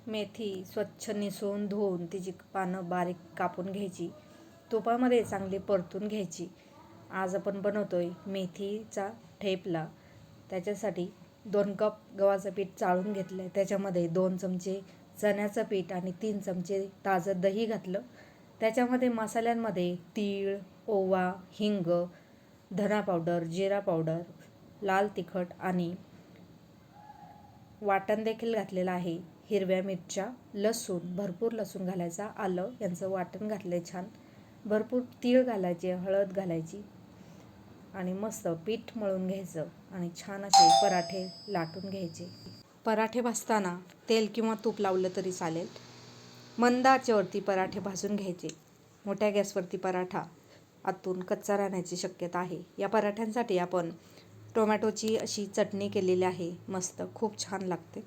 मेथी स्वच्छ निसून धुवून तिची पानं बारीक कापून घ्यायची, तुपामध्ये चांगली परतून घ्यायची. आज आपण बनवतोय मेथीचा ठेपला. त्याच्यासाठी 2 कप गव्हाचं पीठ चाळून घेतलं आहे. त्याच्यामध्ये 2 चमचे चण्याचं पीठ आणि 3 चमचे ताजं दही घातलं. त्याच्यामध्ये मसाल्यांमध्ये तीळ, ओवा, हिंग, धना पावडर, जिरा पावडर, लाल तिखट आणि वाटण देखील घातलेलं आहे. हिरव्या मिरच्या, लसूण, भरपूर लसूण घालायचा, आलं यांचं वाटण घातलं छान. भरपूर तीळ घालायचे, हळद घालायची आणि मस्त पीठ मळून घ्यायचं आणि छान असे पराठे लाटून घ्यायचे. पराठे भाजताना तेल किंवा तूप लावलं तरी चालेल. मंद आचेवरती पराठे भाजून घ्यायचे. मोठ्या गॅसवरती पराठा आतून कच्चा राहण्याची शक्यता आहे. या पराठ्यांसाठी आपण टोमॅटोची अशी चटणी केलेली आहे, मस्त खूप छान लागते.